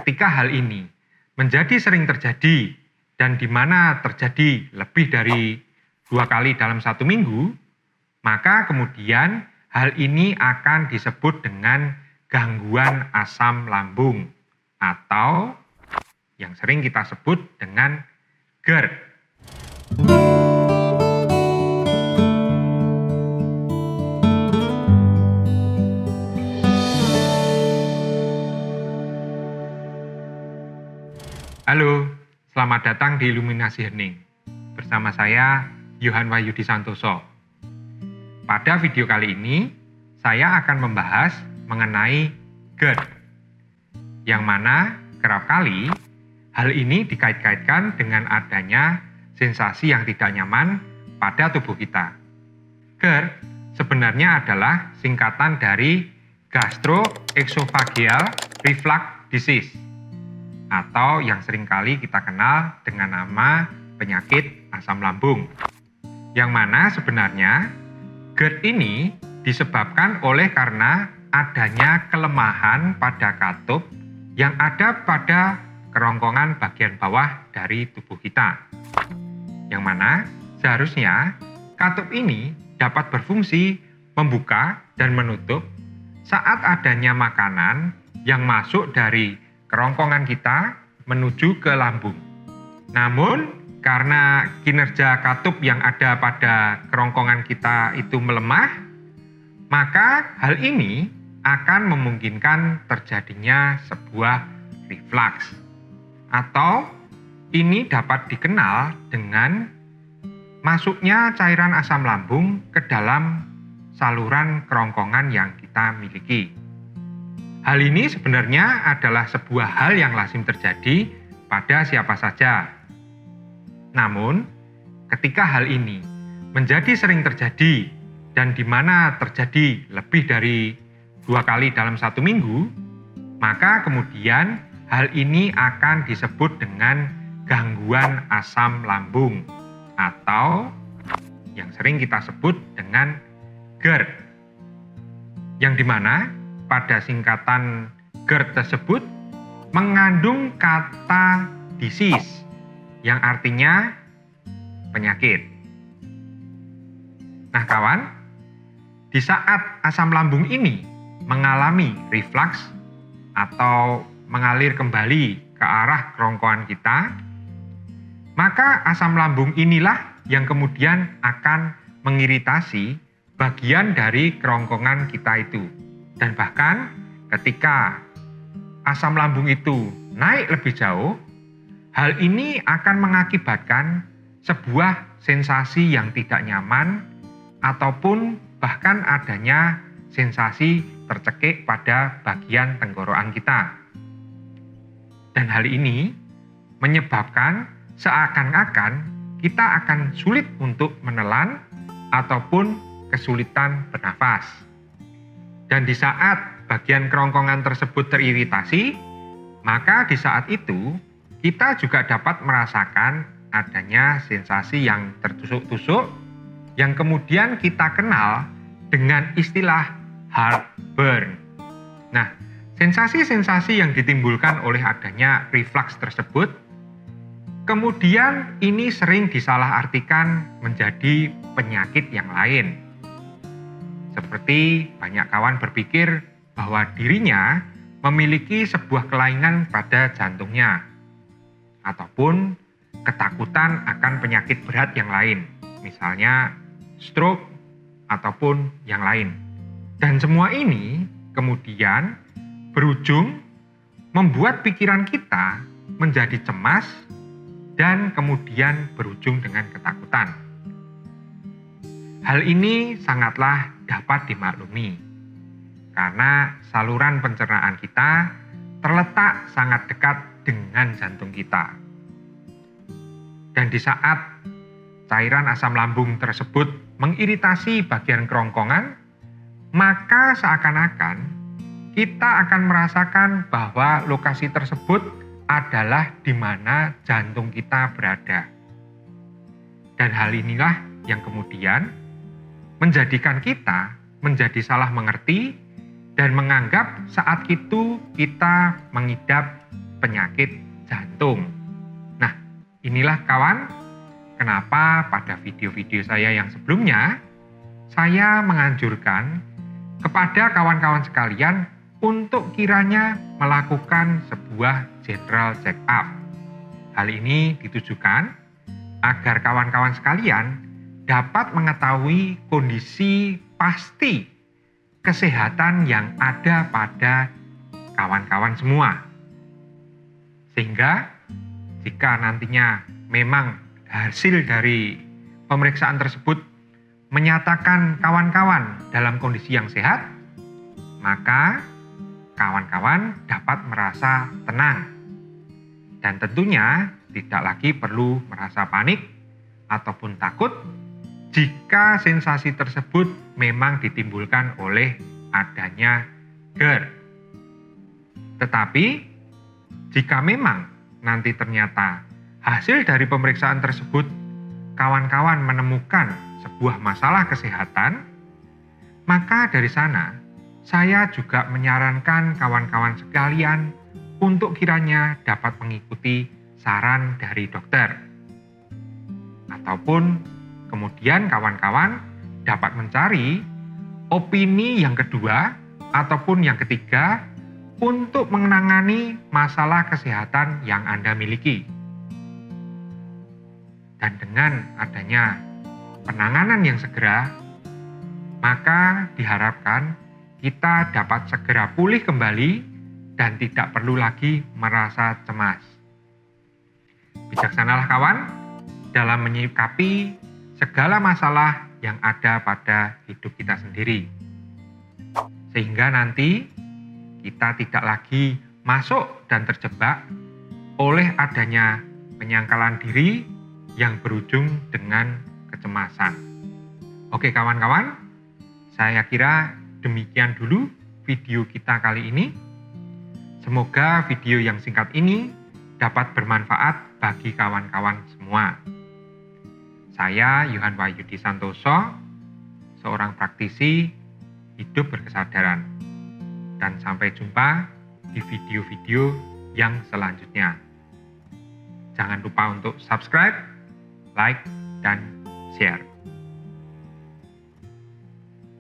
ketika hal ini menjadi sering terjadi dan di mana terjadi lebih dari 2 kali dalam 1 minggu, maka kemudian hal ini akan disebut dengan gangguan asam lambung atau yang sering kita sebut dengan GERD. Halo, selamat datang di Iluminasi Hening. Bersama saya, Yohan Wahyudi Santoso. Pada video kali ini, saya akan membahas mengenai GERD, yang mana kerap kali hal ini dikait-kaitkan dengan adanya sensasi yang tidak nyaman pada tubuh kita. GERD sebenarnya adalah singkatan dari Gastroesophageal Reflux Disease, atau yang seringkali kita kenal dengan nama penyakit asam lambung. Yang mana sebenarnya GERD ini disebabkan oleh karena adanya kelemahan pada katup yang ada pada kerongkongan bagian bawah dari tubuh kita. Yang mana seharusnya katup ini dapat berfungsi membuka dan menutup saat adanya makanan yang masuk dari kerongkongan kita menuju ke lambung. Namun, karena kinerja katup yang ada pada kerongkongan kita itu melemah, maka hal ini akan memungkinkan terjadinya sebuah reflux. Atau ini dapat dikenal dengan masuknya cairan asam lambung ke dalam saluran kerongkongan yang kita miliki. Hal ini sebenarnya adalah sebuah hal yang lazim terjadi pada siapa saja. Namun, ketika hal ini menjadi sering terjadi dan di mana terjadi lebih dari 2 kali dalam 1 minggu, maka kemudian hal ini akan disebut dengan gangguan asam lambung atau yang sering kita sebut dengan GERD. Yang dimana pada singkatan GERD tersebut mengandung kata disease yang artinya penyakit. Nah kawan, di saat asam lambung ini mengalami reflux atau mengalir kembali ke arah kerongkongan kita, maka asam lambung inilah yang kemudian akan mengiritasi bagian dari kerongkongan kita itu. Dan bahkan ketika asam lambung itu naik lebih jauh, hal ini akan mengakibatkan sebuah sensasi yang tidak nyaman ataupun bahkan adanya sensasi tercekik pada bagian tenggorokan kita. Dan hal ini menyebabkan seakan-akan kita akan sulit untuk menelan ataupun kesulitan bernafas. Dan di saat bagian kerongkongan tersebut teriritasi, maka di saat itu kita juga dapat merasakan adanya sensasi yang tertusuk-tusuk yang kemudian kita kenal dengan istilah heartburn. Nah, sensasi-sensasi yang ditimbulkan oleh adanya reflux tersebut kemudian ini sering disalahartikan menjadi penyakit yang lain. Seperti banyak kawan berpikir bahwa dirinya memiliki sebuah kelainan pada jantungnya, ataupun ketakutan akan penyakit berat yang lain, misalnya stroke ataupun yang lain. Dan semua ini kemudian berujung membuat pikiran kita menjadi cemas dan kemudian berujung dengan ketakutan. Hal ini sangatlah dapat dimaklumi karena saluran pencernaan kita terletak sangat dekat dengan jantung kita. Dan di saat cairan asam lambung tersebut mengiritasi bagian kerongkongan, maka seakan-akan kita akan merasakan bahwa lokasi tersebut adalah di mana jantung kita berada. Dan hal inilah yang kemudian menjadikan kita menjadi salah mengerti dan menganggap saat itu kita mengidap penyakit jantung. Nah, inilah kawan, kenapa pada video-video saya yang sebelumnya, saya menganjurkan kepada kawan-kawan sekalian untuk kiranya melakukan sebuah general check up. Hal ini ditujukan agar kawan-kawan sekalian dapat mengetahui kondisi pasti kesehatan yang ada pada kawan-kawan semua. Sehingga jika nantinya memang hasil dari pemeriksaan tersebut menyatakan kawan-kawan dalam kondisi yang sehat, maka kawan-kawan dapat merasa tenang. Dan tentunya tidak lagi perlu merasa panik ataupun takut jika sensasi tersebut memang ditimbulkan oleh adanya GERD. Tetapi jika memang nanti ternyata hasil dari pemeriksaan tersebut kawan-kawan menemukan sebuah masalah kesehatan, maka dari sana saya juga menyarankan kawan-kawan sekalian untuk kiranya dapat mengikuti saran dari dokter. Ataupun kemudian kawan-kawan dapat mencari opini yang kedua ataupun yang ketiga untuk menangani masalah kesehatan yang Anda miliki. Dan dengan adanya penanganan yang segera, maka diharapkan kita dapat segera pulih kembali dan tidak perlu lagi merasa cemas. Bijaksanalah kawan dalam menyikapi segala masalah yang ada pada hidup kita sendiri. Sehingga nanti kita tidak lagi masuk dan terjebak oleh adanya penyangkalan diri yang berujung dengan kecemasan. Oke kawan-kawan, saya kira demikian dulu video kita kali ini. Semoga video yang singkat ini dapat bermanfaat bagi kawan-kawan semua. Saya Yohan Wahyudi Santoso, seorang praktisi hidup berkesadaran. Dan sampai jumpa di video-video yang selanjutnya. Jangan lupa untuk subscribe, like, dan share.